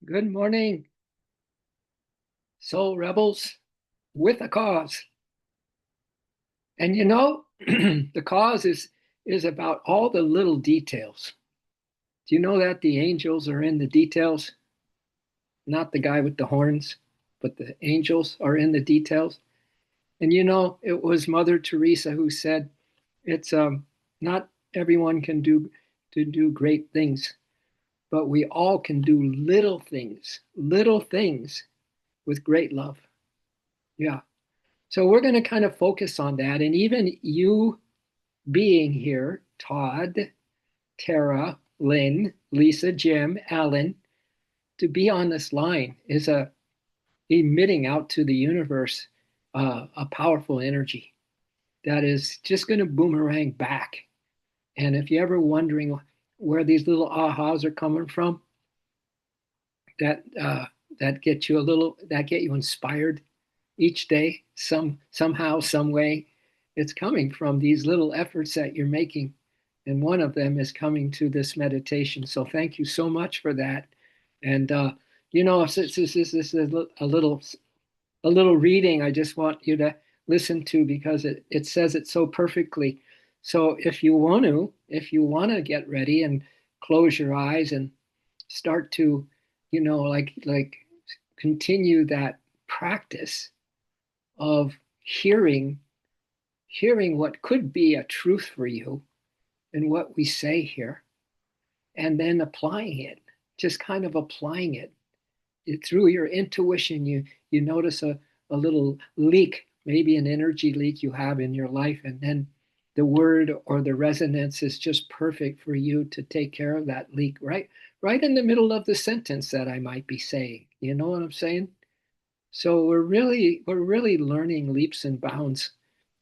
Good morning, soul rebels with a cause. And the cause is about all the little details. Do you know that the angels are in the details? Not the guy with the horns, but the angels are in the details. And it was Mother Teresa who said it's not everyone can do great things, but we all can do little things with great love. Yeah. So we're going to kind of focus on that. And even you being here, Todd, Tara, Lynn, Lisa, Jim, Alan, to be on this line is a emitting out to the universe a powerful energy that is just going to boomerang back. And if you're ever wondering where these little ahas are coming from, that that get you that get you inspired each day, somehow, some way. It's coming from these little efforts that you're making, and one of them is coming to this meditation. So thank you so much for that. And this is a little reading I just want you to listen to because it says it so perfectly. So if you want to get ready and close your eyes and start to, like continue that practice of hearing what could be a truth for you in what we say here, and then applying it, just kind of applying it. Through your intuition. You notice a little leak, maybe an energy leak you have in your life, and then the word or the resonance is just perfect for you to take care of that leak right in the middle of the sentence that I might be saying. You know what I'm saying? So we're really learning leaps and bounds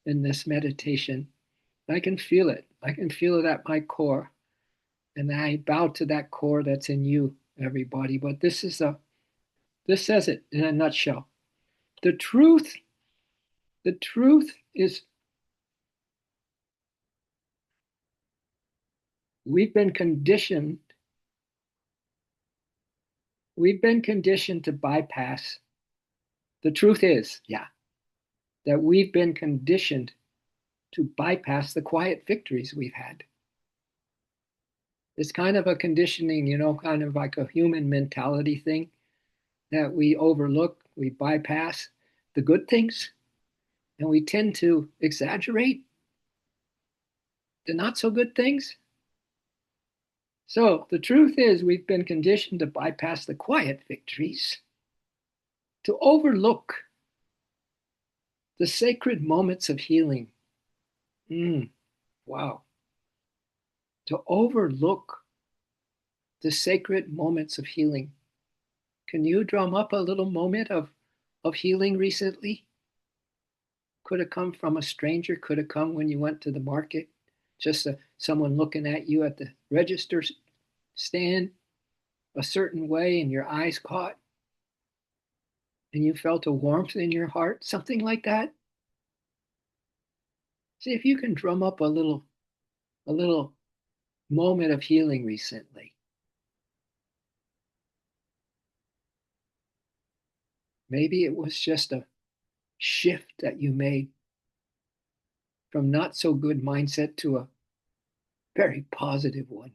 in this meditation. I can feel it. I can feel it at my core. And I bow to that core that's in you, everybody. But this says it in a nutshell. The truth, the truth is we've been conditioned, we've been conditioned to bypass. The truth is, yeah, that we've been conditioned to bypass the quiet victories we've had. It's kind of a conditioning, kind of like a human mentality thing that we overlook, we bypass the good things, and we tend to exaggerate the not so good things. So the truth is, we've been conditioned to bypass the quiet victories, to overlook the sacred moments of healing. Mm, wow. To overlook the sacred moments of healing. Can you drum up a little moment of healing recently? Could have come from a stranger, could have come when you went to the market, just someone looking at you at the register stand a certain way and your eyes caught and you felt a warmth in your heart, something like that. See if you can drum up a little moment of healing recently. Maybe it was just a shift that you made from not so good mindset to a very positive one.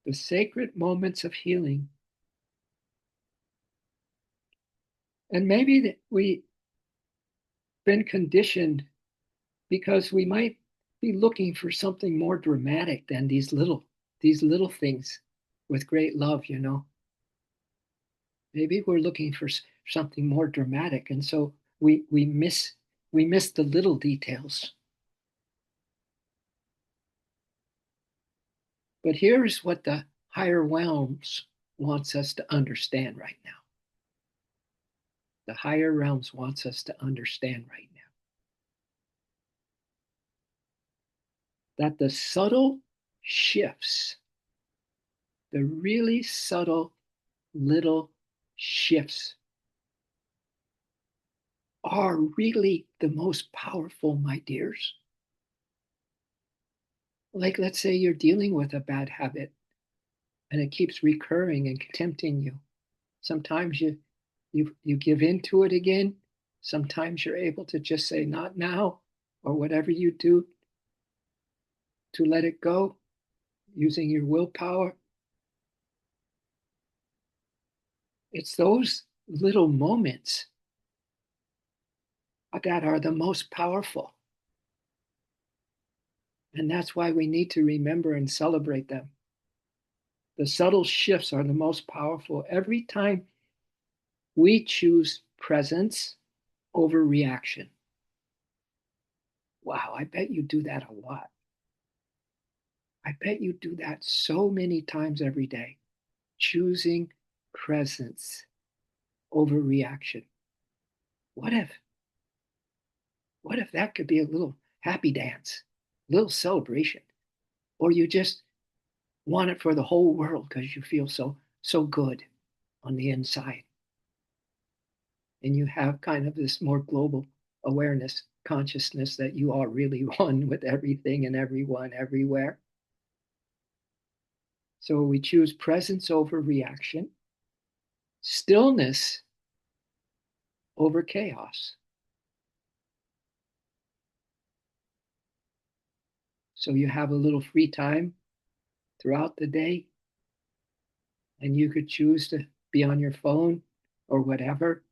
The sacred moments of healing. And maybe that we've been conditioned because we might be looking for something more dramatic than these little things with great love. Maybe we're looking for something more dramatic, and so we miss the little details. But here's what the higher realms wants us to understand right now. The higher realms wants us to understand right now that the subtle shifts, the really subtle little shifts are really the most powerful, my dears. Like, let's say you're dealing with a bad habit and it keeps recurring and tempting you. Sometimes you give into it again. Sometimes you're able to just say not now, or whatever you do to let it go using your willpower. It's those little moments that are the most powerful. And that's why we need to remember and celebrate them. The subtle shifts are the most powerful. Every time we choose presence over reaction. Wow, I bet you do that a lot. I bet you do that so many times every day, choosing presence over reaction. What if, what if that could be a little happy dance, a little celebration, or you just want it for the whole world because you feel so good on the inside, and you have kind of this more global awareness, consciousness that you are really one with everything and everyone everywhere. So we choose presence over reaction, stillness over chaos. So you have a little free time throughout the day, and you could choose to be on your phone or whatever,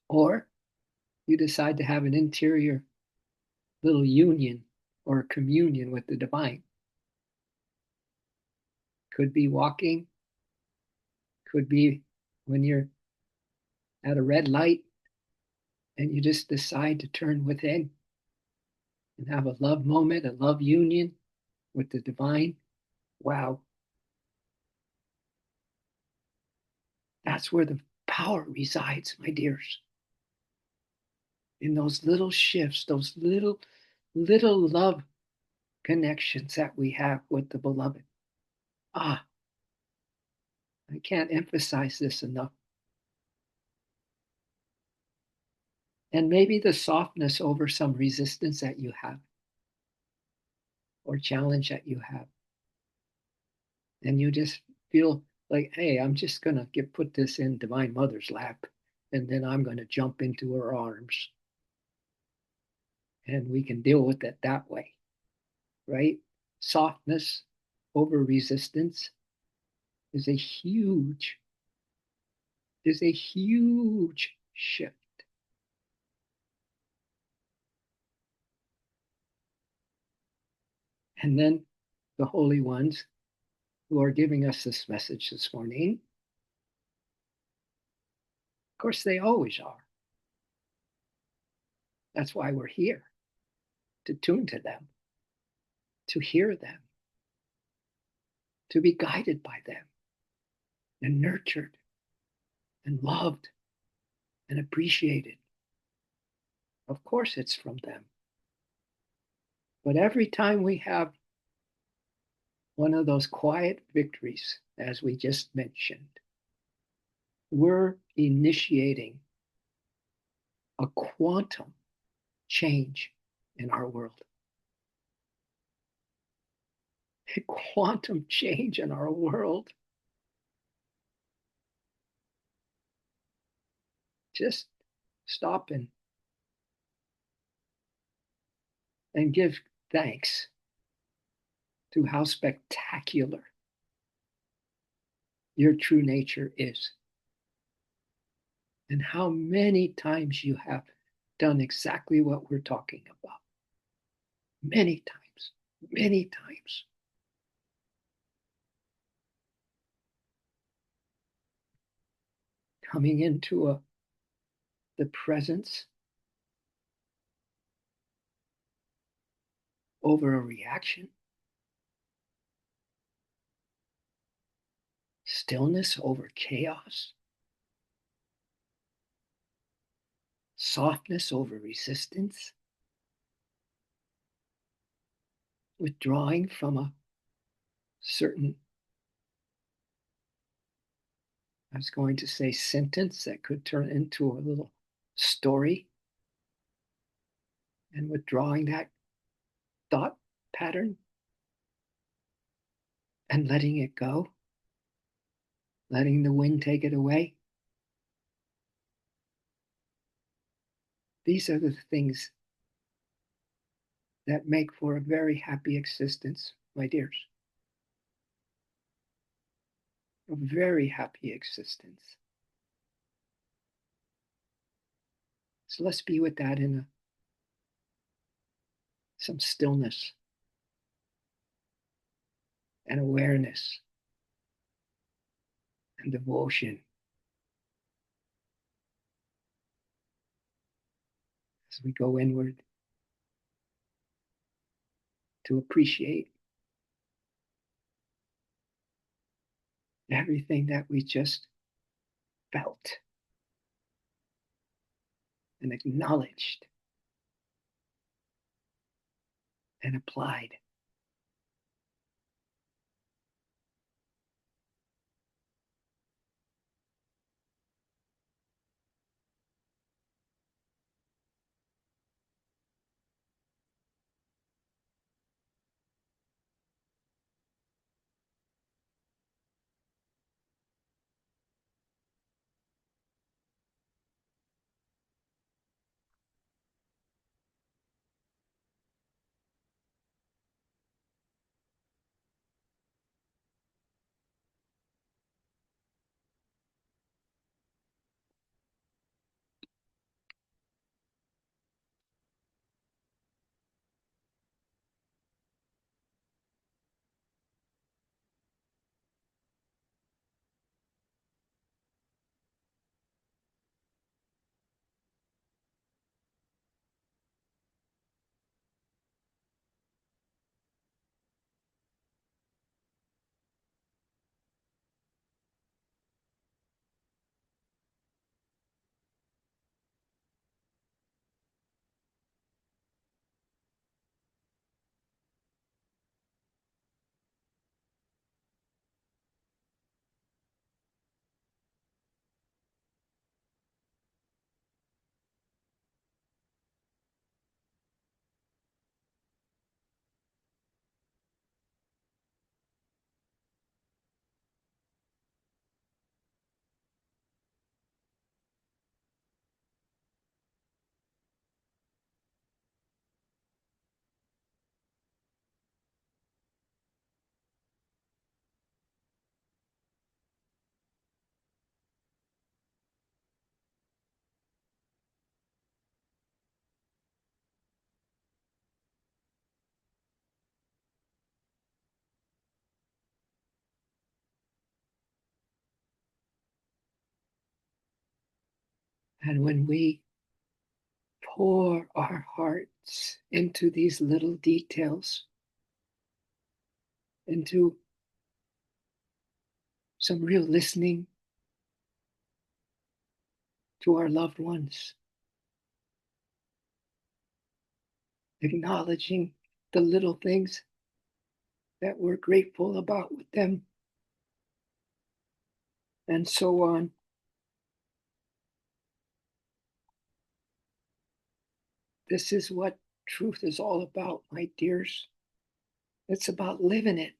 or you decide to have an interior little union or communion with the divine. Could be walking, could be when you're at a red light and you just decide to turn within and have a love moment, a love union with the divine. Wow, that's where the power resides, my dears. In those little shifts, those little love connections that we have with the beloved. Ah, I can't emphasize this enough. And maybe the softness over some resistance that you have or challenge that you have. And you just feel like, hey, I'm just going to get put this in Divine Mother's lap, and then I'm going to jump into her arms, and we can deal with it that way, right? Softness over resistance is a huge is a huge shift. And then the holy ones who are giving us this message this morning, of course, they always are. That's why we're here, to tune to them, to hear them, to be guided by them, and nurtured, and loved, and appreciated. Of course, it's from them. But every time we have one of those quiet victories, as we just mentioned, we're initiating a quantum change in our world. A quantum change in our world. Just stop and give thanks to how spectacular your true nature is, and how many times you have done exactly what we're talking about. Many times, many times. Coming into the presence over a reaction, stillness over chaos, softness over resistance, withdrawing from a certain, I was going to say sentence that could turn into a little story, and withdrawing that thought pattern and letting it go, letting the wind take it away. These are the things that make for a very happy existence, my dears. A very happy existence. So let's be with that in some stillness and awareness and devotion as we go inward to appreciate everything that we just felt and acknowledged and applied. And when we pour our hearts into these little details, into some real listening to our loved ones, acknowledging the little things that we're grateful about with them, and so on. This is what truth is all about, my dears. It's about living it,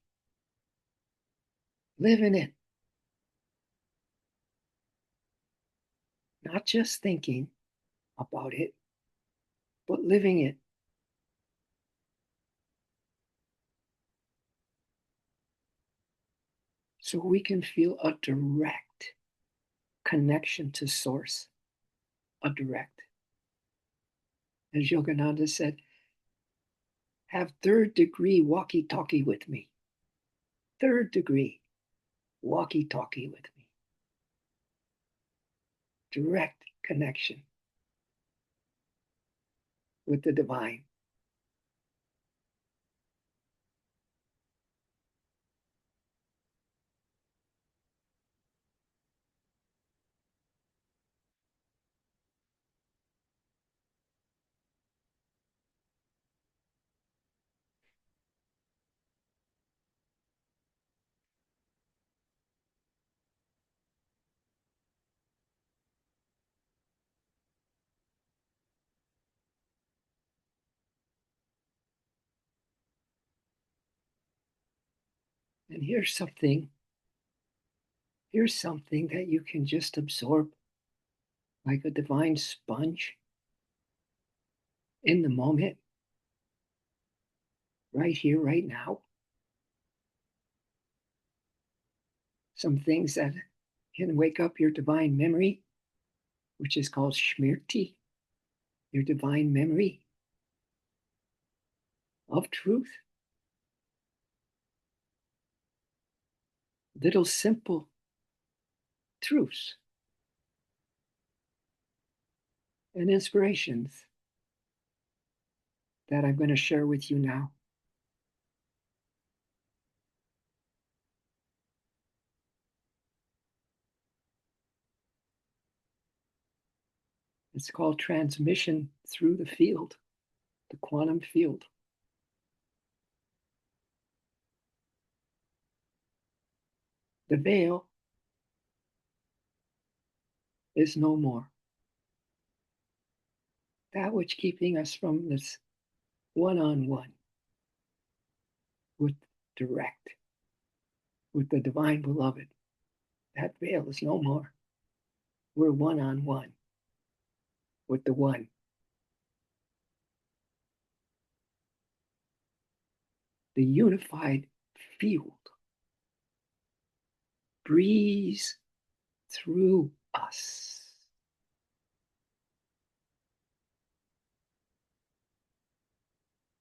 not just thinking about it, but living it. So we can feel a direct connection to source, a direct. As Yogananda said, have third degree walkie talkie with me. Third degree walkie talkie with me. Direct connection with the divine. And here's something that you can just absorb like a divine sponge in the moment, right here, right now. Some things that can wake up your divine memory, which is called shmirti, your divine memory of truth. Little simple truths and inspirations that I'm going to share with you now. It's called transmission through the field, the quantum field. The veil is no more. That which keeping us from this one-on-one with direct, with the divine beloved, that veil is no more. We're one-on-one with the one. The unified field breathes through us.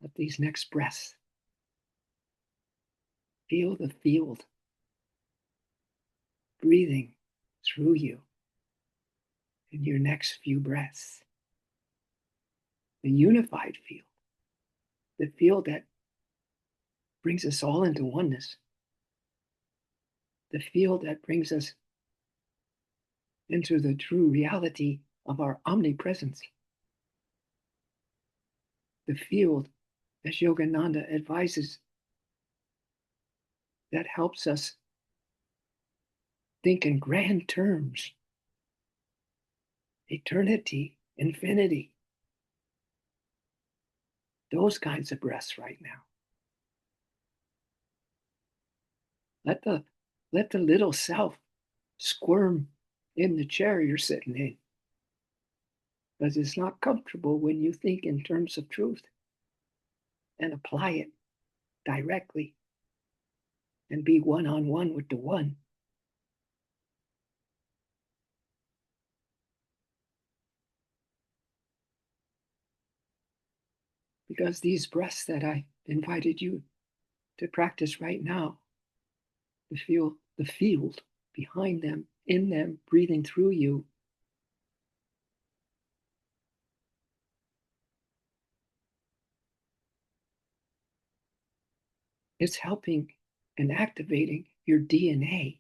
Let these next breaths feel the field breathing through you in your next few breaths. The unified field, the field that brings us all into oneness, the field that brings us into the true reality of our omnipresence, the field, as Yogananda advises, that helps us think in grand terms, eternity, infinity, those kinds of breaths right now. Let the little self squirm in the chair you're sitting in, because it's not comfortable when you think in terms of truth and apply it directly and be one-on-one with the one. Because these breaths that I invited you to practice right now, to feel the field behind them, in them, breathing through you, it's helping and activating your DNA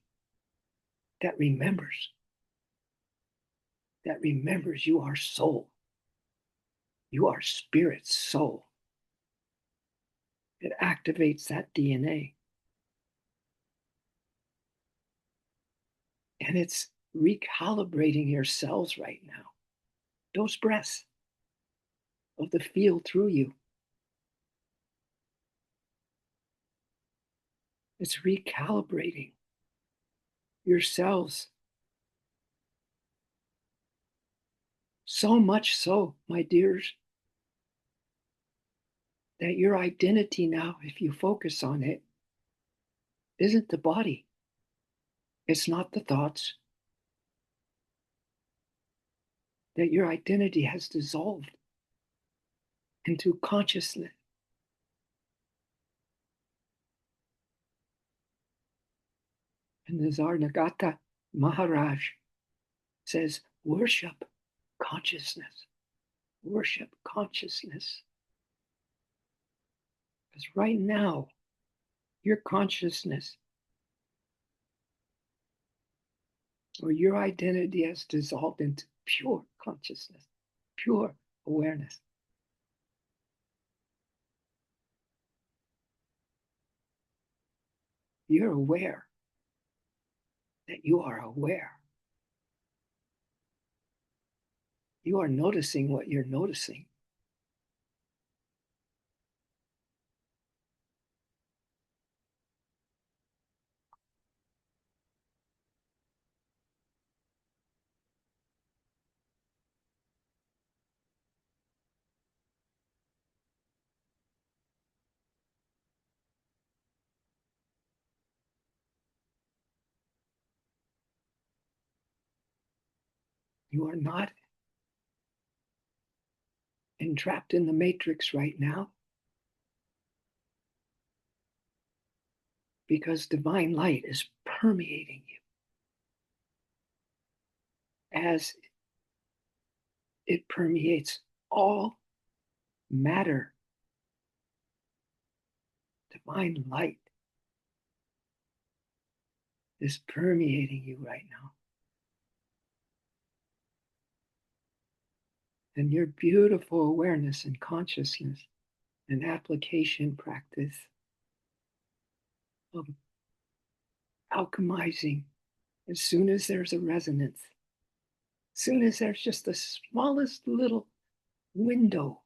that remembers you are soul. You are spirit soul. It activates that DNA. And it's recalibrating your cells right now. Those breaths of the field through you. It's recalibrating your cells. So much so, my dears, that your identity now, if you focus on it, isn't the body. It's not the thoughts. That your identity has dissolved into consciousness. And the Zarnagata Maharaj says, worship consciousness. Worship consciousness. Because right now, your consciousness or your identity has dissolved into pure consciousness, pure awareness. You're aware that you are aware. You are noticing what you're noticing. You are not entrapped in the matrix right now because divine light is permeating you as it permeates all matter. Divine light is permeating you right now. And your beautiful awareness and consciousness and application practice of alchemizing as soon as there's a resonance, as soon as there's just the smallest little window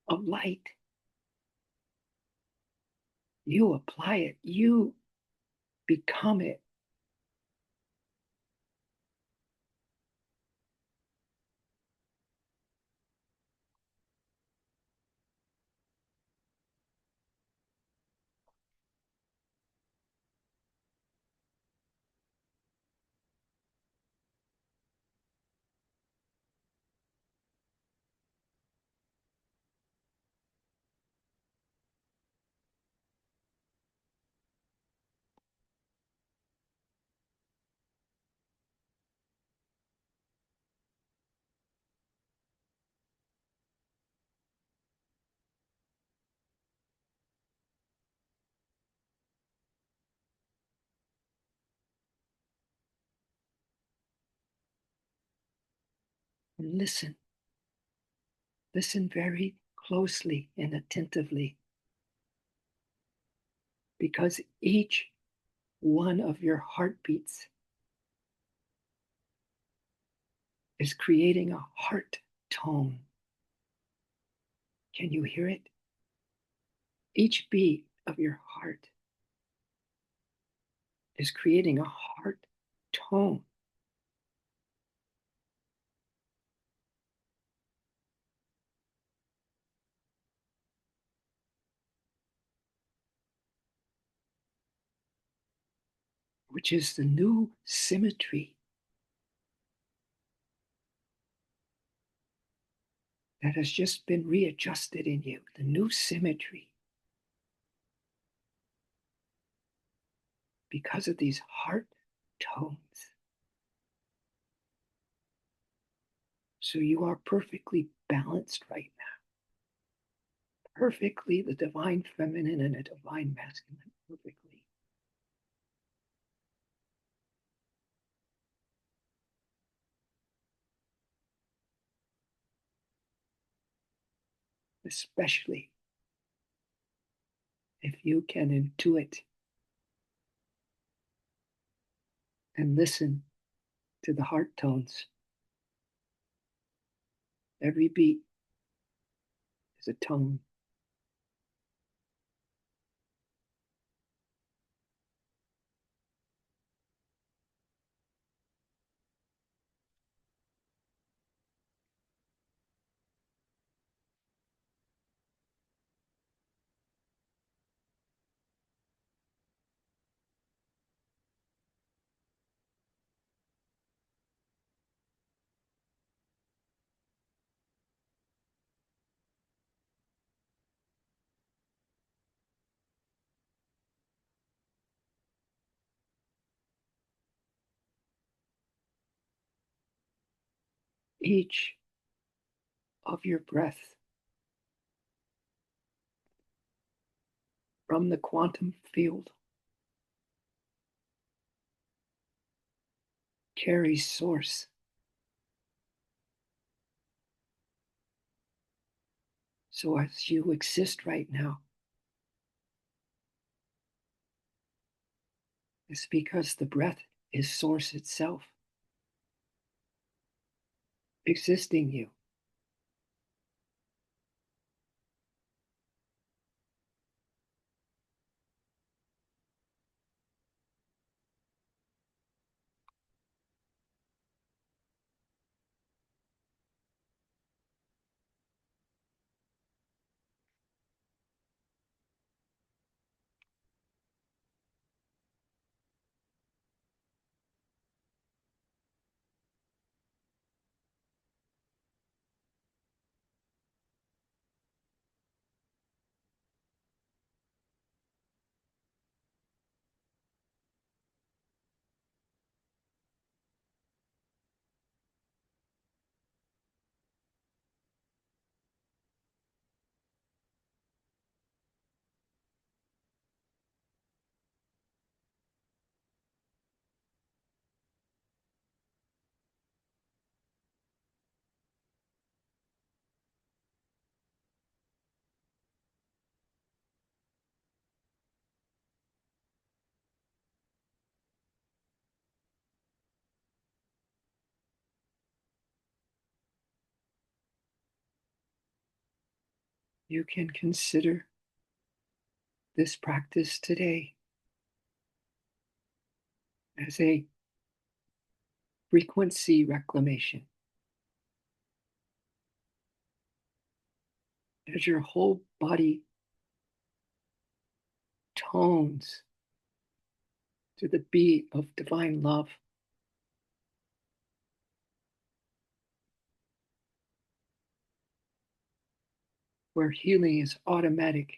of light, you apply it, you become it. And listen very closely and attentively, because each one of your heartbeats is creating a heart tone. Can you hear it? Each beat of your heart is creating a heart tone, which is the new symmetry that has just been readjusted in you, the new symmetry because of these heart tones. So you are perfectly balanced right now. Perfectly the divine feminine and the divine masculine, perfectly. Especially if you can intuit and listen to the heart tones. Every beat is a tone. Each of your breath from the quantum field carries source. So as you exist right now, it's because the breath is source itself, existing you. You can consider this practice today as a frequency reclamation, as your whole body tones to the beat of divine love, where healing is automatic.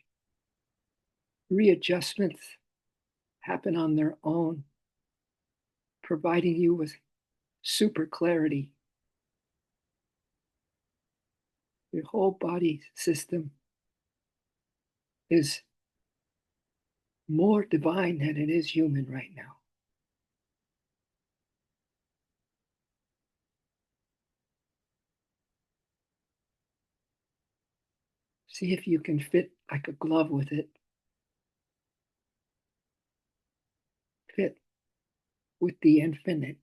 Readjustments happen on their own, providing you with super clarity. Your whole body system is more divine than it is human right now. See if you can fit like a glove with it, fit with the infinite.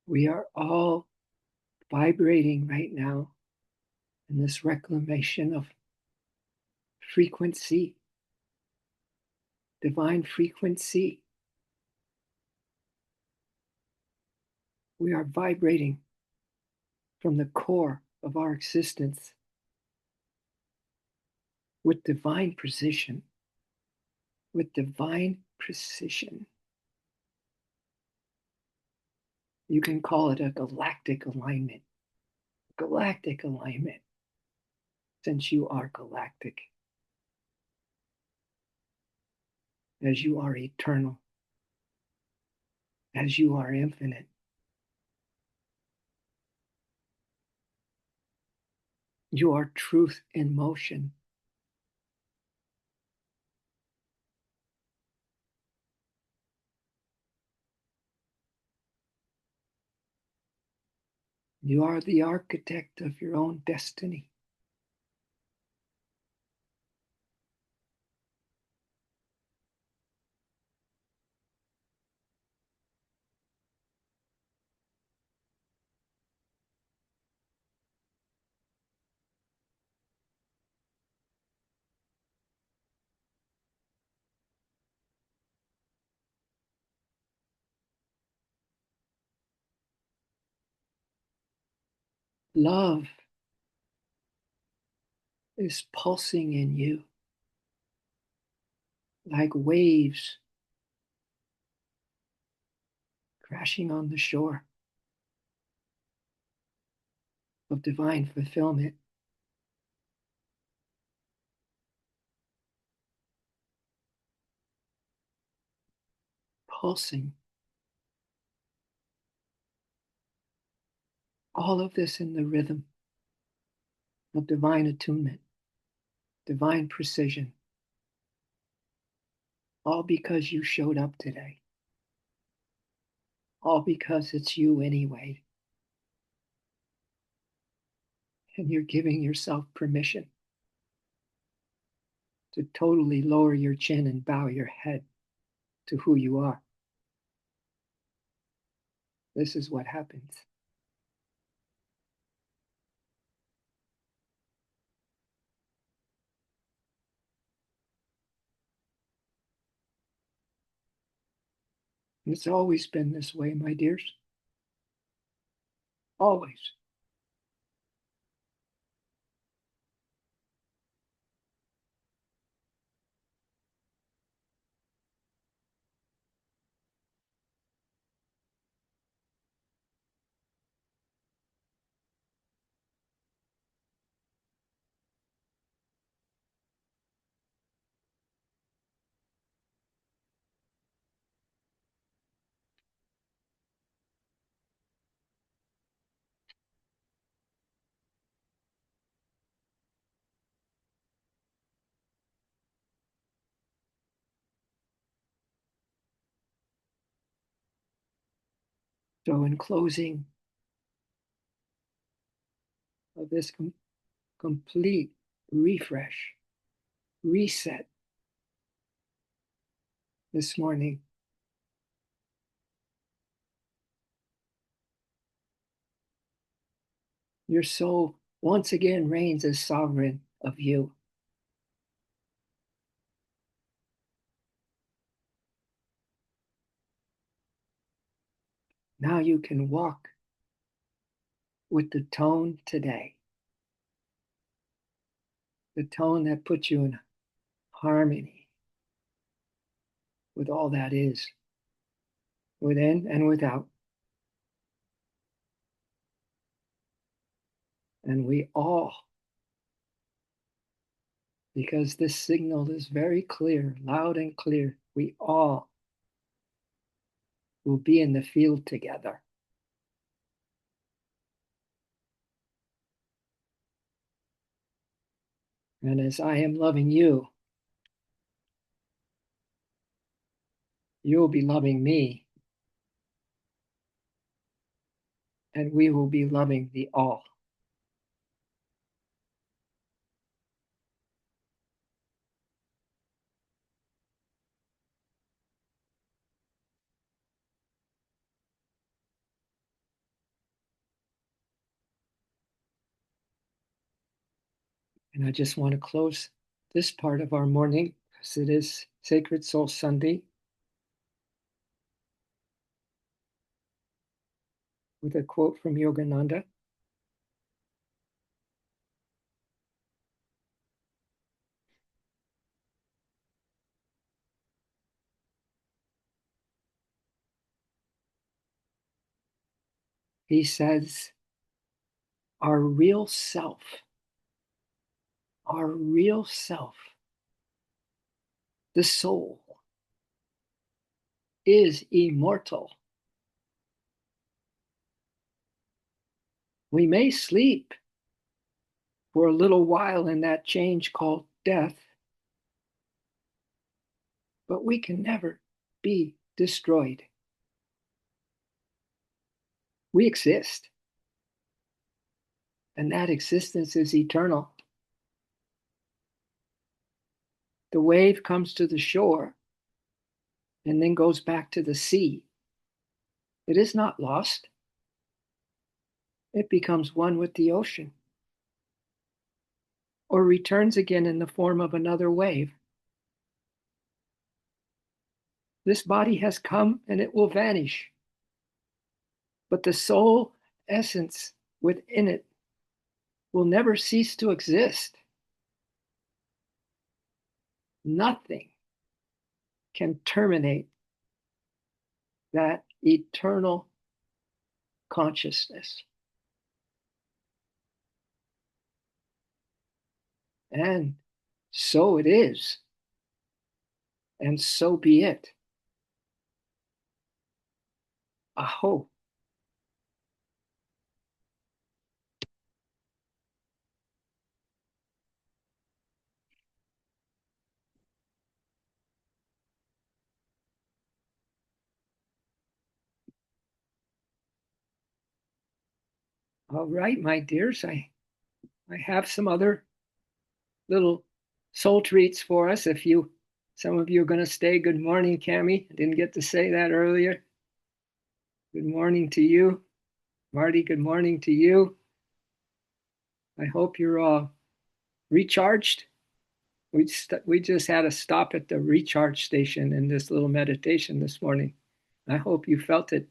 We are all vibrating right now in this reclamation of frequency, divine frequency. We are vibrating from the core of our existence with divine precision, with divine precision. You can call it a galactic alignment, since you are galactic, as you are eternal, as you are infinite. You are truth in motion. You are the architect of your own destiny. Love is pulsing in you like waves crashing on the shore of divine fulfillment. Pulsing. All of this in the rhythm of divine attunement, divine precision, all because you showed up today, all because it's you anyway, and you're giving yourself permission to totally lower your chin and bow your head to who you are. This is what happens. It's always been this way, my dears. Always. So, in closing of this complete refresh, reset this morning, your soul once again reigns as sovereign of you. Now you can walk with the tone today, the tone that puts you in harmony with all that is, within and without. And we all, because this signal is very clear, loud and clear, we all will be in the field together. And as I am loving you, you'll be loving me, and we will be loving the all. And I just want to close this part of our morning, because it is Sacred Soul Sunday, with a quote from Yogananda. He says, our real self, our real self, the soul, is immortal. We may sleep for a little while in that change called death, but we can never be destroyed. We exist, and that existence is eternal. The wave comes to the shore and then goes back to the sea. It is not lost. It becomes one with the ocean, or returns again in the form of another wave. This body has come and it will vanish, but the soul essence within it will never cease to exist. Nothing can terminate that eternal consciousness. And so it is, and so be it. Aho. All right, my dears, I have some other little soul treats for us. If you, some of you are going to stay. Good morning, Cami. I didn't get to say that earlier. Good morning to you. Marty, good morning to you. I hope you're recharged. We just had a stop at the recharge station in this little meditation this morning. I hope you felt it.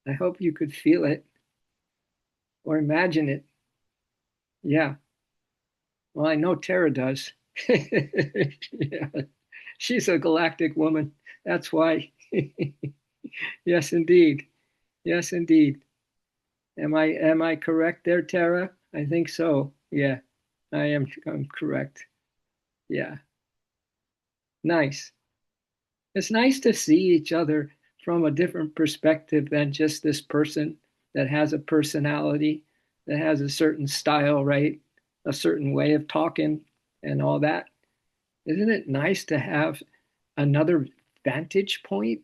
I hope you could feel it or imagine it. Yeah. Well, I know Tara does. Yeah. She's a galactic woman. That's why. Yes, indeed. Yes, indeed. Am I correct there, Tara? I think so. Yeah, I'm correct. Yeah. Nice. It's nice to see each other from a different perspective than just this person that has a personality, that has a certain style, right? A certain way of talking and all that. Isn't it nice to have another vantage point,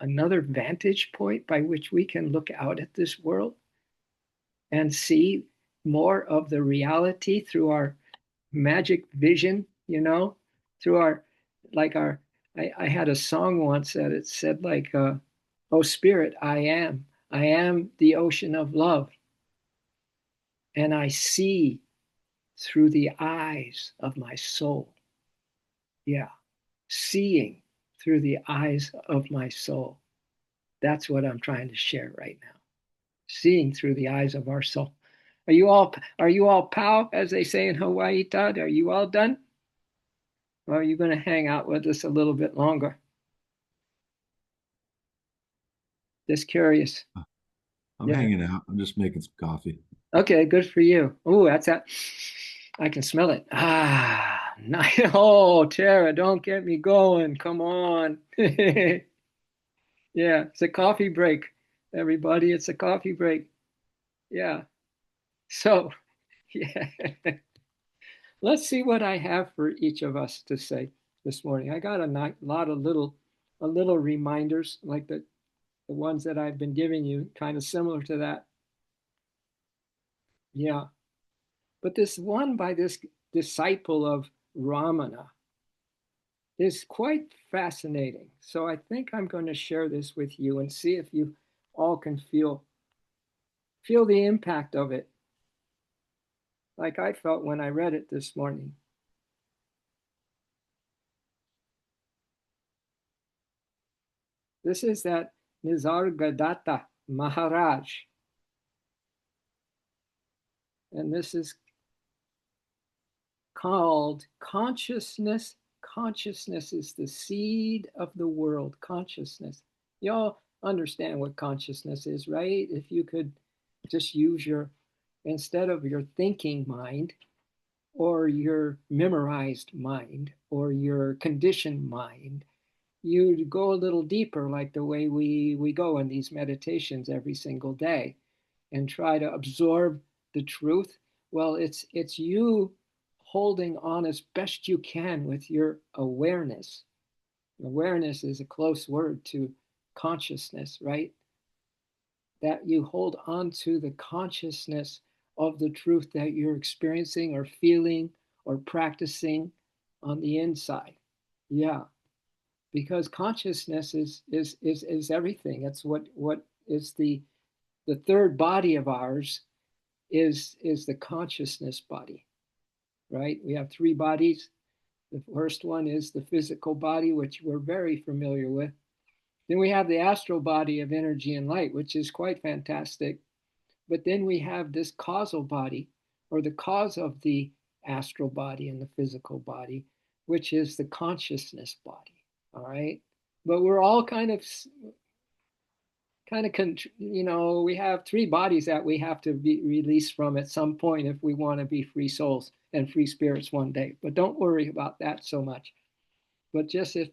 another vantage point by which we can look out at this world and see more of the reality through our magic vision, through our, like our, I had a song once that it said, like, oh, Spirit, I am the ocean of love, and I see through the eyes of my soul. Yeah, seeing through the eyes of my soul. That's what I'm trying to share right now. Seeing through the eyes of our soul. Are you all pow, as they say in Hawaii, Todd? Are you all done? Or are you going to hang out with us a little bit longer? Just curious. I'm Yeah. hanging out. I'm just making some coffee. Okay, good for you. Oh, that's that. I can smell it. Ah, nice. Oh, Tara, don't get me going. Come on. Yeah, it's a coffee break, everybody. It's a coffee break. Yeah. So, yeah. Let's see what I have for each of us to say this morning. I got lot of little reminders, like the ones that I've been giving you, kind of similar to that. Yeah. But this one by this disciple of Ramana is quite fascinating. So I think I'm going to share this with you and see if you all can feel the impact of it, like I felt when I read it this morning. This is that Nisargadatta Maharaj, and this is called consciousness. Consciousness is the seed of the world. Consciousness. Y'all understand what consciousness is, right? If you could just use instead of your thinking mind or your memorized mind or your conditioned mind, you'd go a little deeper, like the way we go in these meditations every single day, and try to absorb the truth. Well, it's you holding on as best you can with your awareness. Awareness is a close word to consciousness, right? That you hold on to the consciousness of the truth that you're experiencing or feeling or practicing on the inside. Yeah, because consciousness is everything. It's what is the third body of ours is the consciousness body, right? We have three bodies. The first one is the physical body, which we're very familiar with. Then we have the astral body of energy and light, which is quite fantastic. But then we have this causal body, or the cause of the astral body and the physical body, which is the consciousness body. All right. But we're all we have three bodies that we have to be released from at some point if we want to be free souls and free spirits one day. But don't worry about that so much. But just if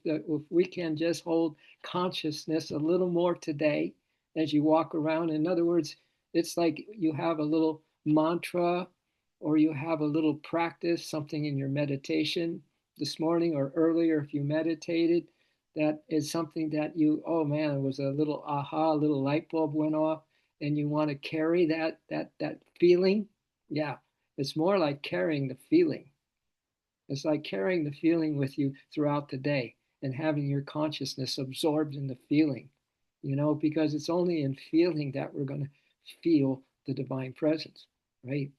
we can just hold consciousness a little more today as you walk around. In other words, it's like you have a little mantra or you have a little practice, something in your meditation this morning or earlier if you meditated, that is something that oh man, it was a little aha, a little light bulb went off, and you want to carry that feeling. Yeah, it's more like carrying the feeling. It's like carrying the feeling with you throughout the day and having your consciousness absorbed in the feeling. because it's only in feeling that we're going to feel the divine presence, right?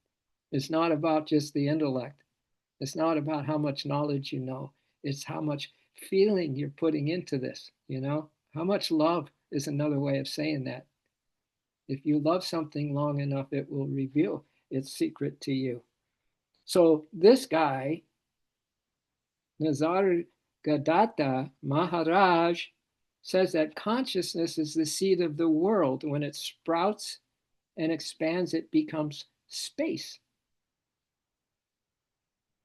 It's not about just the intellect. It's not about how much knowledge you know. It's how much feeling you're putting into this. How much love is another way of saying that. If you love something long enough, it will reveal its secret to you. So this guy, Nisargadatta Maharaj, says that consciousness is the seed of the world. When it sprouts and expands, it becomes space.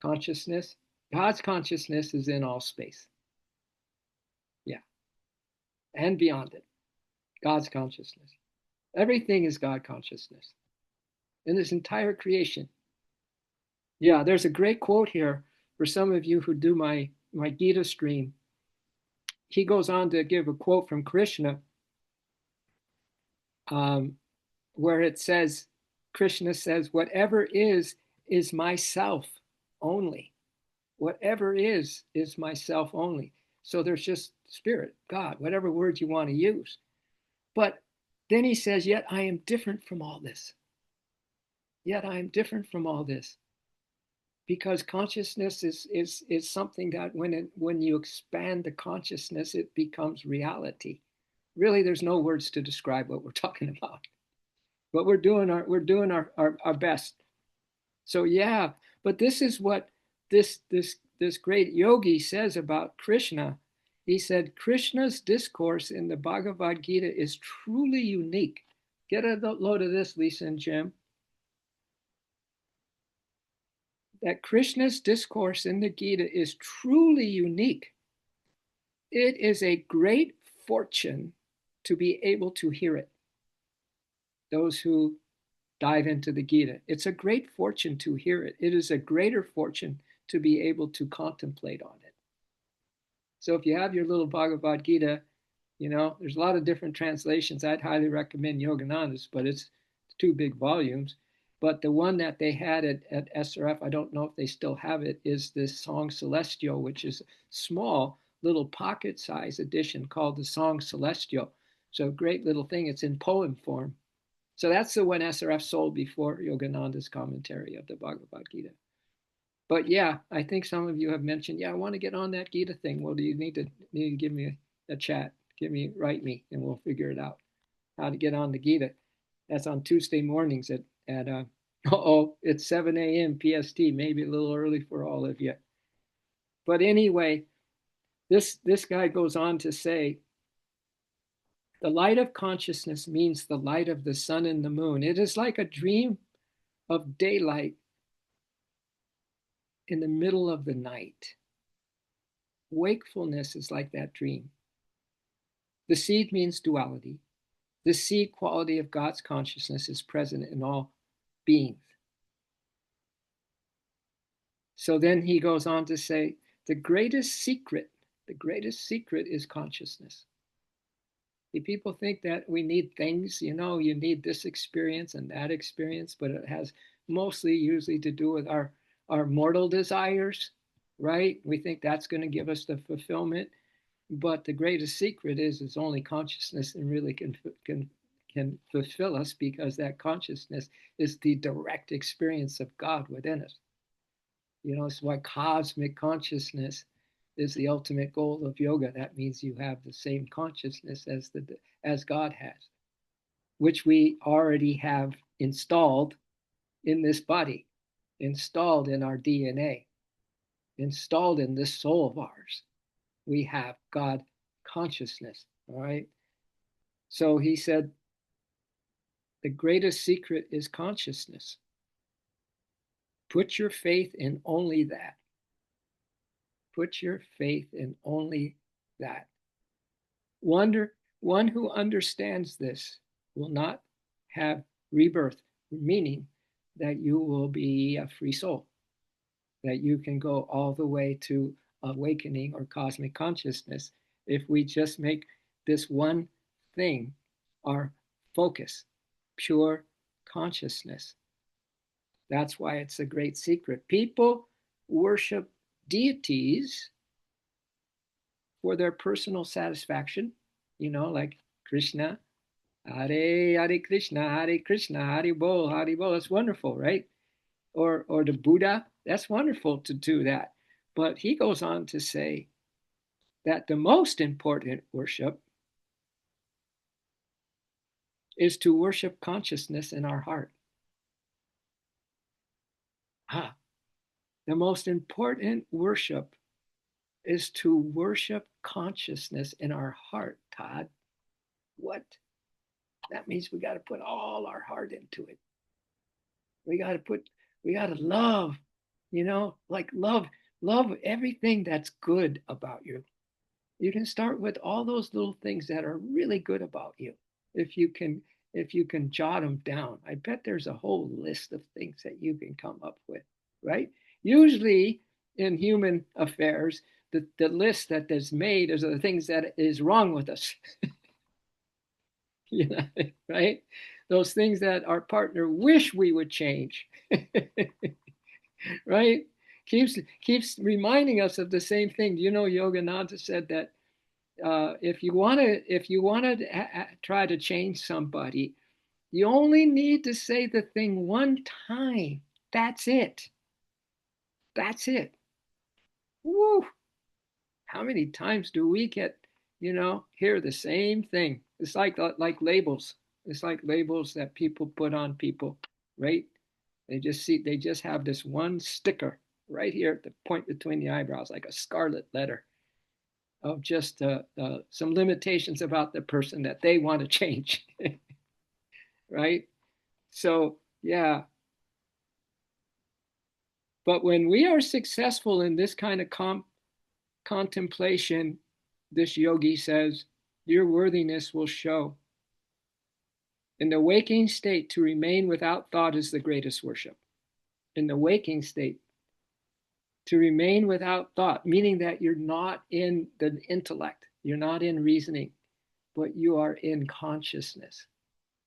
Consciousness, God's consciousness is in all space. Yeah. And beyond it. God's consciousness. Everything is God consciousness in this entire creation. Yeah, there's a great quote here for some of you who do my Gita stream. He goes on to give a quote from Krishna, um, where it says, Krishna says, whatever is myself only. Whatever is myself only. So there's just spirit, God, whatever word you want to use. But then he says, yet I am different from all this. Yet I am different from all this. Because consciousness is something that when you expand the consciousness, it becomes reality. Really, there's no words to describe what we're talking about. But we're doing our best. So yeah, but this is what this great yogi says about Krishna. He said Krishna's discourse in the Bhagavad Gita is truly unique. Get a load of this, Lisa and Jim. That Krishna's discourse in the Gita is truly unique. It is a great fortune to be able to hear it. Those who dive into the Gita, it's a great fortune to hear it. It is a greater fortune to be able to contemplate on it. So if you have your little Bhagavad Gita, there's a lot of different translations. I'd highly recommend Yogananda's, but it's 2 big volumes. But the one that they had at SRF, I don't know if they still have it, is this Song Celestial, which is a small little pocket size edition called the Song Celestial. So great little thing. It's in poem form. So that's the one SRF sold before Yogananda's commentary of the Bhagavad Gita. But yeah, I think some of you have mentioned, yeah, I want to get on that Gita thing. Well, do you need to give me a chat? Write me, and we'll figure it out how to get on the Gita. That's on Tuesday mornings at it's 7 a.m. PST, maybe a little early for all of you. But anyway, this guy goes on to say, the light of consciousness means the light of the sun and the moon. It is like a dream of daylight in the middle of the night. Wakefulness is like that dream. The seed means duality. The seed quality of God's consciousness is present in all beings. So then he goes on to say, the greatest secret is consciousness. People think that we need things, you need this experience and that experience, but it has mostly usually to do with our mortal desires, right? We think that's going to give us the fulfillment. But the greatest secret is only consciousness and really can fulfill us, because that consciousness is the direct experience of God within us. It's why cosmic consciousness is the ultimate goal of yoga. That means you have the same consciousness as God has, which we already have installed in this body, installed in our DNA, installed in this soul of ours. We have God consciousness. All right. So he said, the greatest secret is consciousness. Put your faith in only that. Put your faith in only that. One who understands this will not have rebirth, meaning that you will be a free soul, that you can go all the way to awakening or cosmic consciousness if we just make this one thing our focus, pure consciousness. That's why it's a great secret. People worship deities for their personal satisfaction, like Krishna, Hare Krishna, Hare Krishna, Hare Bol, Hare Bol. That's wonderful, right? Or the Buddha. That's wonderful to do that. But he goes on to say that the most important worship is to worship consciousness in our heart. Ah, the most important worship is to worship consciousness in our heart, Todd. What? That means we got to put all our heart into it. We got to put, we got to love, like love everything that's good about you. You can start with all those little things that are really good about you. If you can, if you can jot them down, I bet there's a whole list of things that you can come up with, right? Usually in human affairs, the list that is made is the things that is wrong with us. you know, right? Those things that our partner wish we would change, right? Keeps reminding us of the same thing. You know, Yogananda said that if you want to try to change somebody, you only need to say the thing one time. That's it. That's it. Woo! How many times do we get, hear the same thing? It's like labels. It's like labels that people put on people, right? They just have this one sticker right here at the point between the eyebrows, like a scarlet letter of just some limitations about the person that they want to change, right? So, yeah. But when we are successful in this kind of contemplation, this yogi says, your worthiness will show. In the waking state, to remain without thought is the greatest worship. In the waking state, to remain without thought, meaning that you're not in the intellect, you're not in reasoning, but you are in consciousness.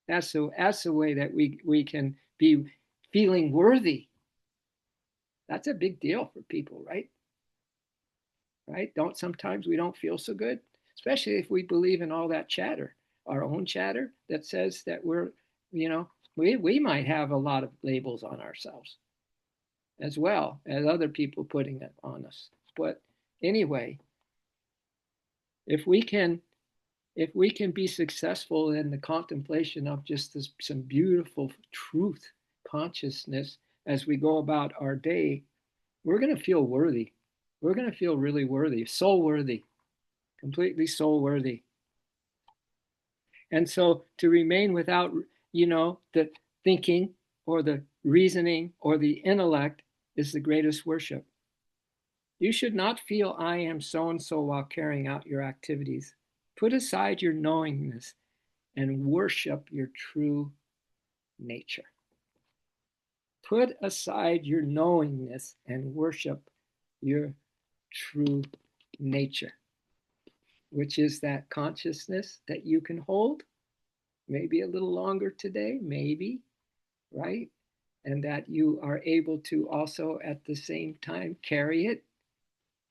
That's the way that we can be feeling worthy. That's a big deal for people, right? Right? Don't sometimes we don't feel so good, especially if we believe in all that chatter, our own chatter that says that we might have a lot of labels on ourselves as well as other people putting it on us. But anyway, if we can if we can be successful in the contemplation of just this some beautiful truth consciousness as we go about our day, we're going to feel worthy. We're going to feel really worthy, soul worthy, completely soul worthy. And so to remain without, the thinking or the reasoning or the intellect is the greatest worship. You should not feel I am so and so while carrying out your activities. Put aside your knowingness and worship your true nature. Put aside your knowingness and worship your true nature, which is that consciousness that you can hold, maybe a little longer today, maybe, right? And that you are able to also at the same time carry it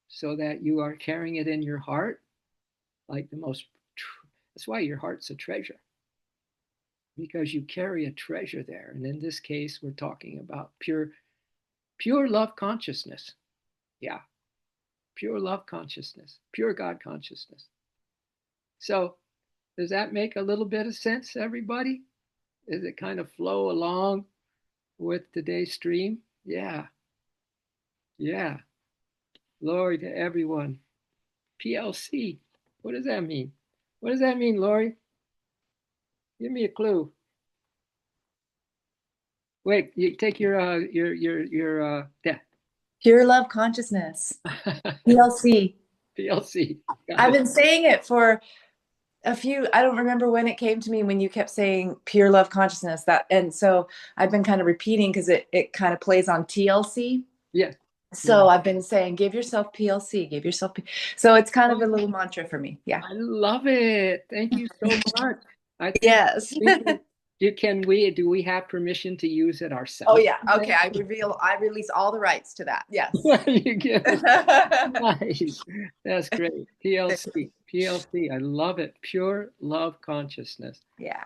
so that you are carrying it in your heart like the most, that's why your heart's a treasure, because you carry a treasure there. And in this case, we're talking about pure love consciousness. Yeah, pure love consciousness, pure God consciousness. So, does that make a little bit of sense, everybody? Does it kind of flow along with today's stream? Yeah, yeah. Glory to everyone. PLC. What does that mean? What does that mean, Lori? Give me a clue. Wait, you take yeah. Pure love consciousness. PLC. PLC. Got I've it. been saying it for a few, I don't remember when it came to me when you kept saying pure love consciousness that, and so I've been kind of repeating because it kind of plays on TLC. Yes. So Yeah. I've been saying, give yourself PLC, give yourself. So it's kind of Oh, a little mantra for me. Yeah. I love it. Thank you so much. I think Yes. thinking Do we have permission to use it Oh ourselves yeah. Okay. today? I release all the rights to that. Yes. You give it. Nice. That's great. PLC. PLC. I love it. Pure love consciousness. Yeah.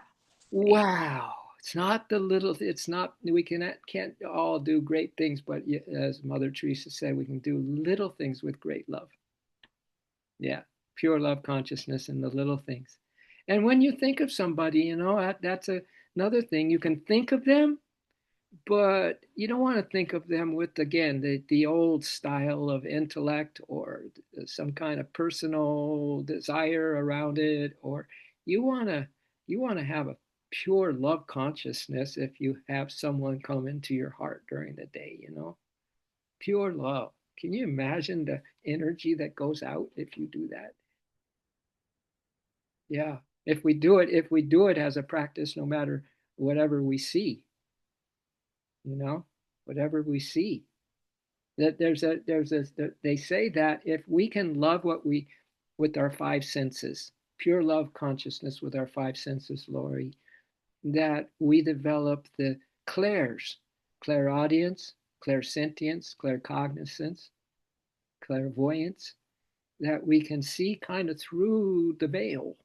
Wow. It's not the little, it's not, we can't all do great things, but as Mother Teresa said, we can do little things with great love. Yeah. Pure love consciousness in the little things. And when you think of somebody, that's another thing. You can think of them, but you don't want to think of them with, again, the old style of intellect or some kind of personal desire around it. Or you want to you want to have a pure love consciousness. If you have someone come into your heart during the day, pure love. Can you imagine the energy that goes out if you do that? Yeah. If we do it as a practice, no matter whatever we see, you know whatever we see, that they say that if we can love what we with our five senses, pure love consciousness with our five senses, Lori, that we develop the clairs, clairaudience, clairsentience, claircognizance, clairvoyance, that we can see kind of through the veil.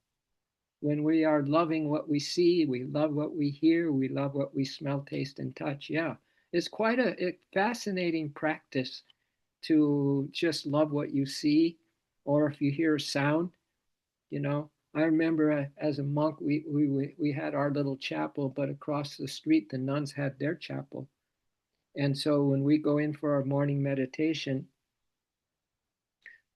When we are loving what we see, we love what we hear, we love what we smell, taste, and touch. Yeah, it's quite a fascinating practice to just love what you see, or if you hear a sound. I remember as a monk, we had our little chapel, but across the street, the nuns had their chapel. And so when we go in for our morning meditation,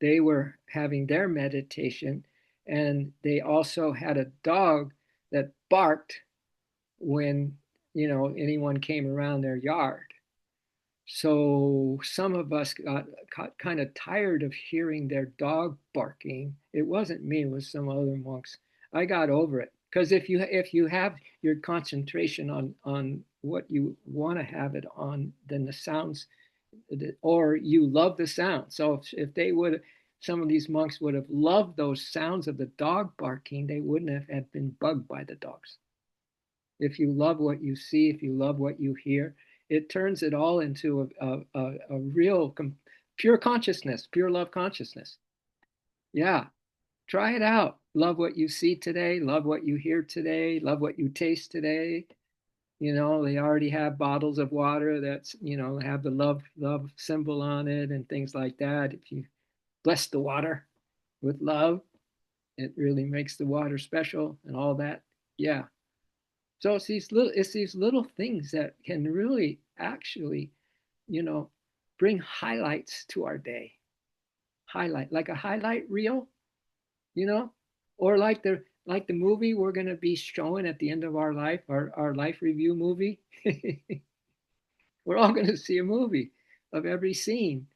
they were having their meditation, and they also had a dog that barked when anyone came around their yard. So some of us got kind of tired of hearing their dog barking. It wasn't me, it was some other monks. I got over it because if you have your concentration on what you want to have it on, then the sounds, or you love the sound. So if they would, some of these monks would have loved those sounds of the dog barking, they wouldn't have been bugged by the dogs. If you love what you see, if you love what you hear, it turns it all into a real pure consciousness, pure love consciousness. Yeah, try it out. Love what you see today, love what you hear today, love what you taste today. They already have bottles of water that's, have the love symbol on it and things like that. If you bless the water with love, it really makes the water special and all that. Yeah. So it's these little things that can really actually, you know, bring highlights to our day. Highlight like a highlight reel, you know, or like the movie we're gonna be showing at the end of our life, our life review movie. We're all gonna see a movie of every scene.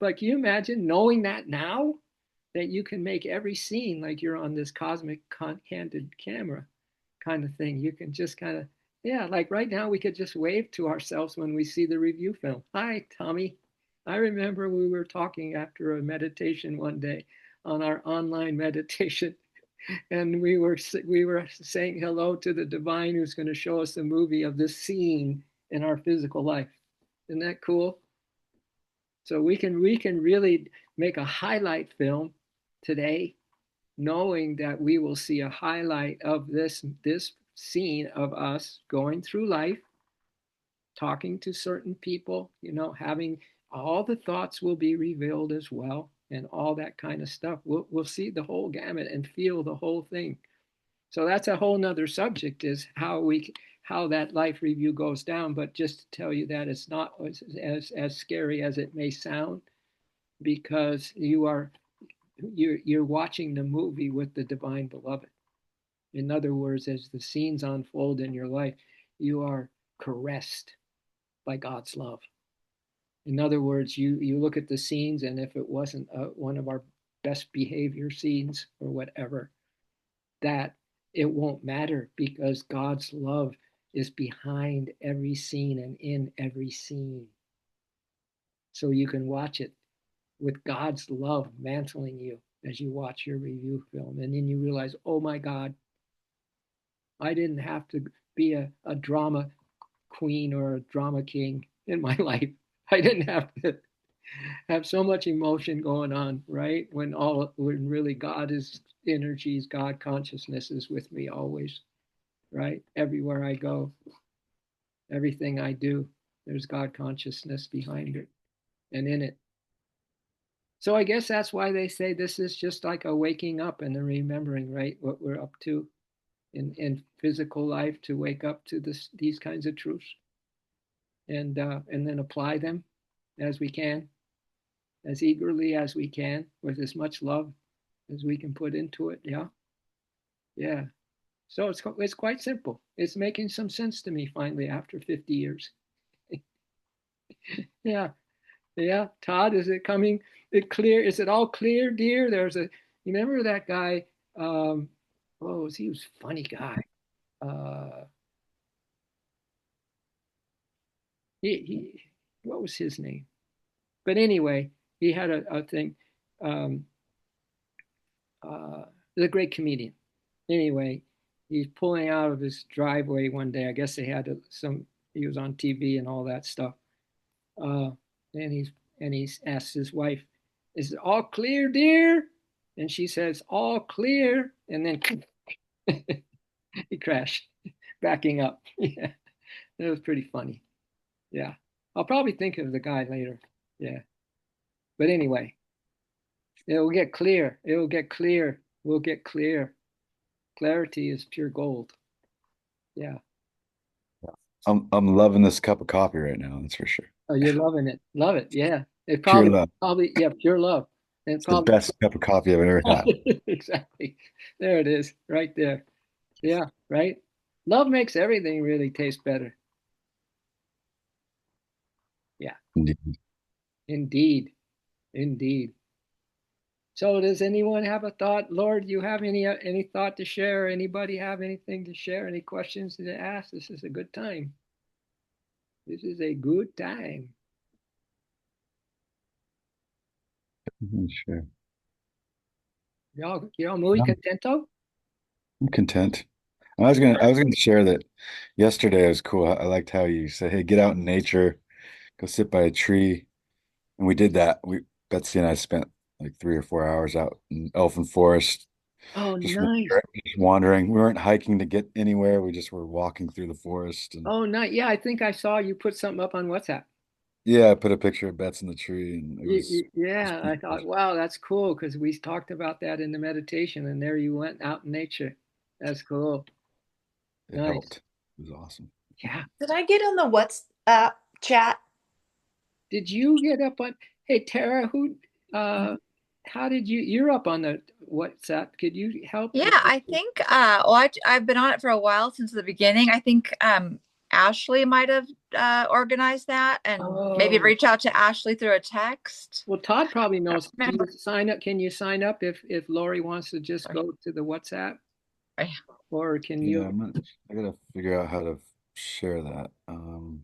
But can you imagine knowing that now? That you can make every scene like you're on this cosmic candid camera kind of thing. You can just kind of, yeah, like right now we could just wave to ourselves when we see the review film. Hi, Tommy. I remember we were talking after a meditation one day on our online meditation, and we were saying hello to the divine who's going to show us a movie of this scene in our physical life. Isn't that cool? So we can really make a highlight film today, knowing that we will see a highlight of this scene of us going through life, talking to certain people, having all the thoughts will be revealed as well, and all that kind of stuff. We'll see the whole gamut and feel the whole thing. So that's a whole nother subject, is how that life review goes down. But just to tell you that it's not as scary as it may sound, because you're watching the movie with the divine beloved. In other words, as the scenes unfold in your life, you are caressed by God's love. In other words, you look at the scenes, and if it wasn't one of our best behavior scenes or whatever, that it won't matter, because God's love is behind every scene and in every scene. So you can watch it with God's love mantling you as you watch your review film. And then you realize, oh my God, I didn't have to be a drama queen or a drama king in my life. I didn't have to have so much emotion going on, right? When really God is energies, God consciousness is with me always, right? Everywhere I go, everything I do, there's God consciousness behind it and in it. So I guess that's why they say this is just like a waking up and a remembering, right? What we're up to in physical life, to wake up to these kinds of truths and then apply them as we can, as eagerly as we can, with as much love as we can put into it. Yeah, yeah. So it's quite simple. It's making some sense to me finally after 50 years. Yeah, yeah. Todd, is it coming? It clear? Is it all clear, dear? You remember that guy? Um, he was a funny guy. Uh, he what was his name? But anyway, he had a thing. Um, uh, the great comedian. Anyway, he's pulling out of his driveway one day. I guess they had he was on TV and all that stuff. Uh, and he's asked his wife, "Is it all clear, dear?" And she says, "All clear." And then he crashed, backing up. Yeah, it was pretty funny. Yeah, I'll probably think of the guy later. Yeah, but anyway, it will get clear. It will get clear. We'll get clear. Clarity is pure gold. Yeah. I'm loving this cup of coffee right now, that's for sure. Oh, you're loving it. Love it. Yeah. It Pure probably, love. probably, yeah, pure love. And It's the probably, best cup of coffee I've ever had. exactly. There it is, right there. Yeah, right. Love makes everything really taste better. Yeah, Indeed. indeed. Indeed. So does anyone have a thought? Lord, you have any thought to share? Anybody have anything to share? Any questions to ask? This is a good time. This is a good time. Sure. Y'all muy No, contento? I'm content. I was gonna share that yesterday was cool. I liked how you said, "Hey, get out in nature, go sit by a tree," and we did that. Betsy and I spent like 3 or 4 hours out in Elfin Forest, Oh, just nice. wandering. We weren't hiking to get anywhere. We just were walking through the forest, and Oh, nice. Yeah, I think I saw you put something up on WhatsApp. yeah, I put a picture of Bets in the tree, and it was Yeah, I thought, wow, that's cool because we talked about that in the meditation, and there you went out in nature. That's cool. it Nice. helped. It was awesome. Yeah. Did I get on the WhatsApp chat? Did you get up on, hey, Tara, how did you're up on the WhatsApp. Could you help Yeah, with I think well I've been on it for a while since the beginning. I think Ashley might have organized that and maybe Oh, reach out to Ashley through a text. well, Todd probably I don't knows. Do you remember. sign up? Can you sign up if Lori wants to just Sorry. go to the WhatsApp? Sorry. Or can Yeah, you? I gotta figure out how to share that.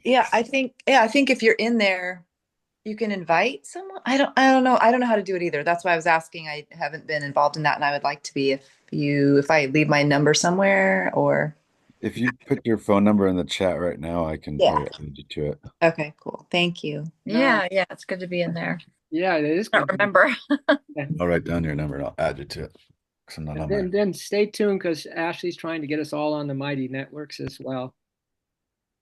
Yeah, I think if you're in there, you can invite someone. I don't know. I don't know how to do it either. That's why I was asking. I haven't been involved in that and I would like to be if I leave my number somewhere or If you put your phone number in the chat right now, I can yeah. probably add you to it. Okay, cool. Thank you. No. Yeah, it's good to be in there. Yeah, it is I good don't to be. remember. I'll write down your number and I'll add you to it because I'm not on Then there. then stay tuned because Ashley's trying to get us all on the Mighty networks as well,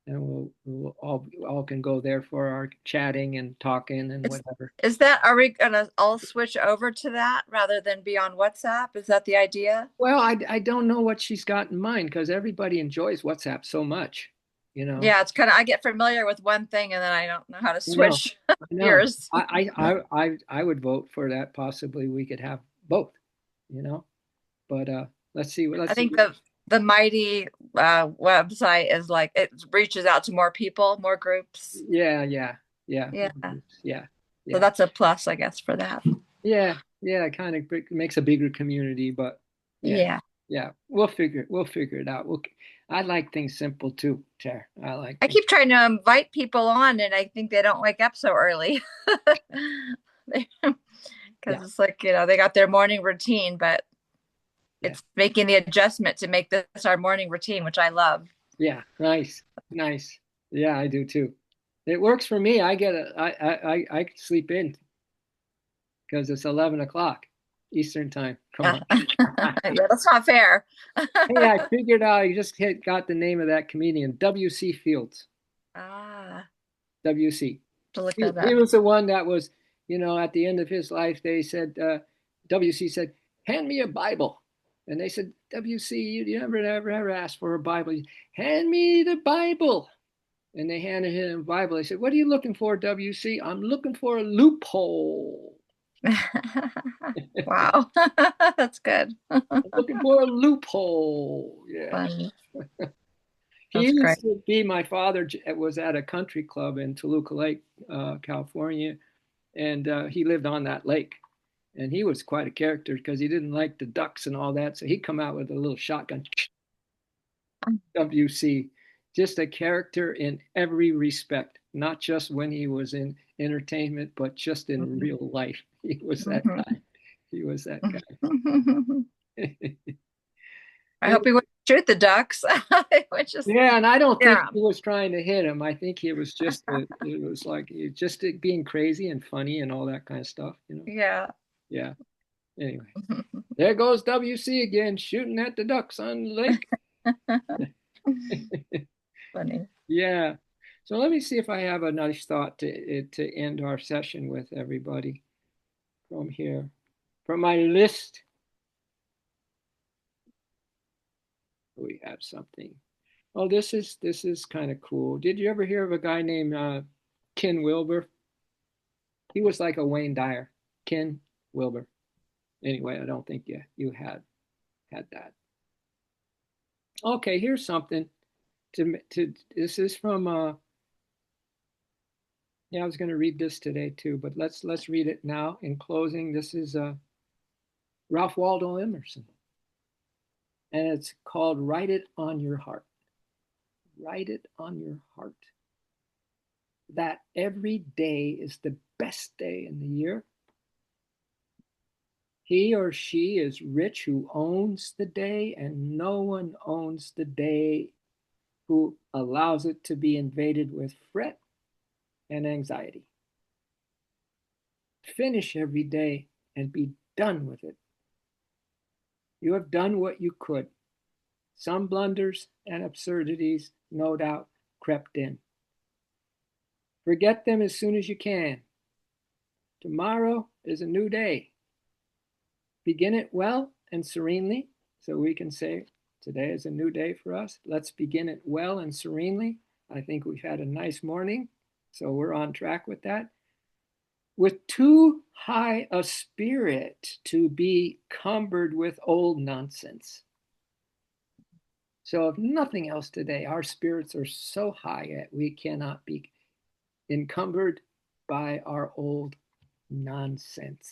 and we'll all can go there for our chatting and talking and Is whatever. is that are we gonna all switch over to that rather than be on WhatsApp? Is that the idea? Well, I don't know what she's got in mind because everybody enjoys WhatsApp so much, you know. Yeah, it's kind of I get familiar with one thing and then I don't know how to I know, switch I know. gears. Yeah. I would vote for that. Possibly we could have both, you know. But let's see. I Let's see. think the Mighty website is like it reaches out to more people, more groups. Yeah, yeah, yeah, Yeah. yeah, So yeah. that's a plus, I guess, for that. Yeah, yeah, it kind of makes a bigger community, but yeah, Yeah. yeah, we'll figure it out. I like things simple too, Tara. I like I things. keep trying to invite people on and I think they don't wake up so early. Yeah, Because it's like, they got their morning routine, but yeah, it's making the adjustment to make this our morning routine, which I love. Yeah, nice, nice. Yeah, I do too. It works for me. I sleep in because it's 11 o'clock Eastern time. Come Yeah. on. Yeah, that's not fair. Hey, I figured out. I just got the name of that comedian, W.C. Fields. Ah, W.C. to look He that was the one that was, at the end of his life, they said, W.C. said, hand me a Bible. And they said, W.C., you never asked for a Bible. Hand me the Bible. And they handed him a Bible. They said, what are you looking for, W.C.? I'm looking for a loophole. up. Wow. That's good. I'm looking for a loophole. Yeah. Funny. He That's great. used to be, my father was at a country club in Toluca Lake, California, and he lived on that lake. And he was quite a character because he didn't like the ducks and all that. So he'd come out with a little shotgun, WC, just a character in every respect, not just when he was in entertainment, but just in Mhm. real life. He was that guy. Mhm. He was that guy. I hope he wouldn't shoot the ducks. It would just, Yeah, and I don't think yeah, he was trying to hit him. I think it was like just being crazy and funny and all that kind of stuff. yeah. Yeah. Anyway, there goes WC again, shooting at the ducks on the lake. Funny. Yeah. So let me see if I have a nice thought to end our session with everybody from here. From my list, we have something. Oh, this is kind of cool. Did you ever hear of a guy named Ken Wilber? He was like a Wayne Dyer. Ken Wilber. Anyway, I don't think you had that. Okay, here's something to this is from yeah, I was going to read this today too, but let's read it now in closing. This is Ralph Waldo Emerson, and it's called Write It on Your Heart. Write it on your heart that every day is the best day in the year. He or she is rich who owns the day, and no one owns the day who allows it to be invaded with fret and anxiety. Finish every day and be done with it. You have done what you could. Some blunders and absurdities, no doubt, crept in. Forget them as soon as you can. Tomorrow is a new day. Begin it well and serenely, so we can say, today is a new day for us. Let's begin it well and serenely. I think we've had a nice morning, so we're on track with that. With too high a spirit to be cumbered with old nonsense. So, if nothing else today, our spirits are so high that we cannot be encumbered by our old nonsense.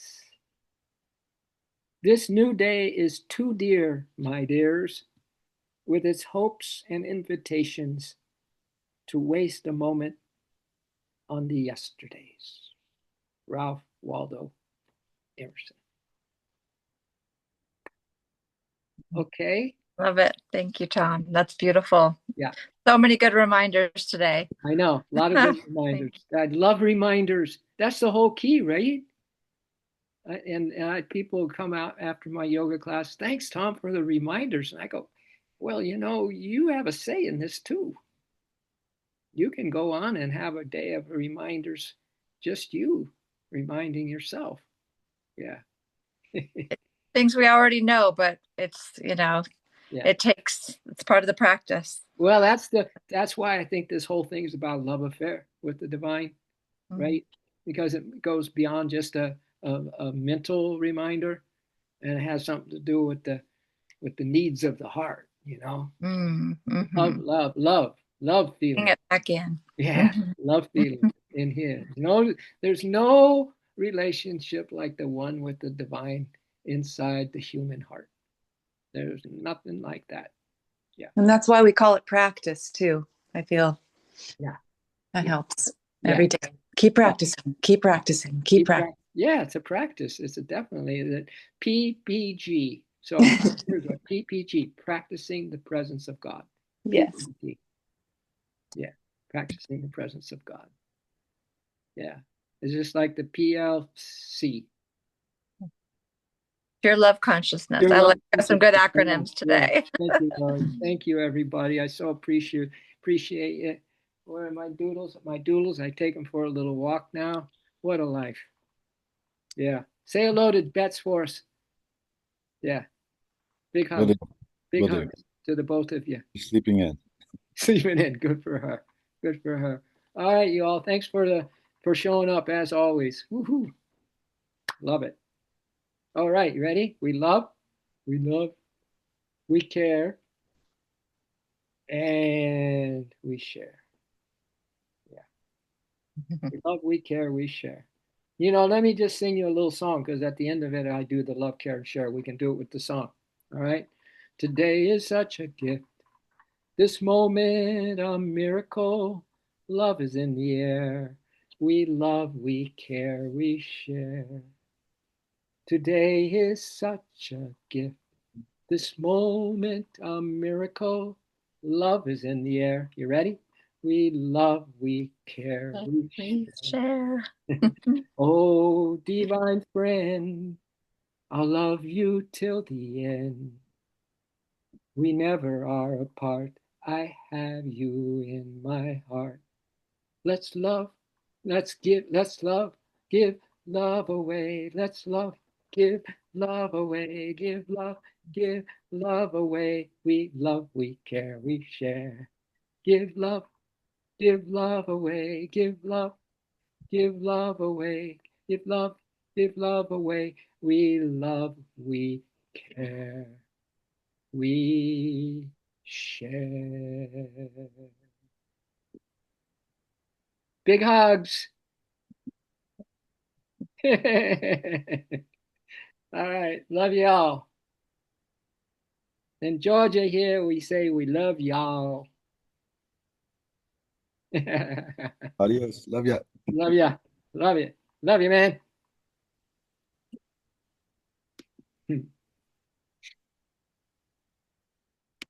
This new day is too dear, my dears, with its hopes and invitations to waste a moment on the yesterdays. Ralph Waldo Emerson. Okay. Love it. Thank you, Tom. That's beautiful. Yeah, So many good reminders today. I know. A lot of good Thank reminders. I love reminders. That's the whole key, right? And people come out after my yoga class. Thanks, Tom, for the reminders. And I go, well, you have a say in this too. You can go on and have a day of reminders, just you reminding yourself. Yeah. Things we already know, but it's, Yeah. it's part of the practice. Well, that's why I think this whole thing is about love affair with the divine, Mm, right? Because it goes beyond just a mental reminder, and it has something to do with the needs of the heart. Love, mm-hmm. love, love, love Bring feeling. it back in. Yeah, Mhm. love feeling in here. There's no relationship like the one with the divine inside the human heart. There's nothing like that. Yeah, And that's why we call it practice too. I feel yeah, that yeah, helps yeah. every day. Keep Yeah. practicing, keep practicing, keep practicing. Yeah, it's a practice. It's definitely that PPG. So here's what PPG, practicing the presence of God. Yes. Yeah, practicing the presence of God. Yeah, it's just like the PLC. Pure love consciousness. Your I love. like got some good acronyms Yeah. today. Thank you, Lord. Thank you, everybody. I so appreciate it. Where are my doodles? My doodles. I take them for a little walk now. What a life. Yeah. Say hello to Bets for us. Yeah. Big Will hugs. do. Big Will do. hugs to the both of you. You're sleeping in. Sleeping in. Good for her. Good for her. All right, you all. Thanks for showing up as always. Woohoo. Love it. All right, you ready? We love, we care, and we share. Yeah. We love, we care, we share. Let me just sing you a little song because at the end of it, I do the love, care, and share. We can do it with the song. All right. Today is such a gift. This moment, a miracle. Love is in the air. We love, we care, we share. Today is such a gift. This moment, a miracle. Love is in the air. You ready? We love, we care, we Please share. share. Oh, divine friend, I'll love you till the end. We never are apart. I have you in my heart. Let's love, let's love, give love away. Let's love, give love away, give love away. We love, we care, we share. Give love away, give love away, give love away. We love, we care, we share. Big hugs. All right. Love y'all. In Georgia here, we say we love y'all. Adios. Love ya. Love ya. Love you. Love you, man.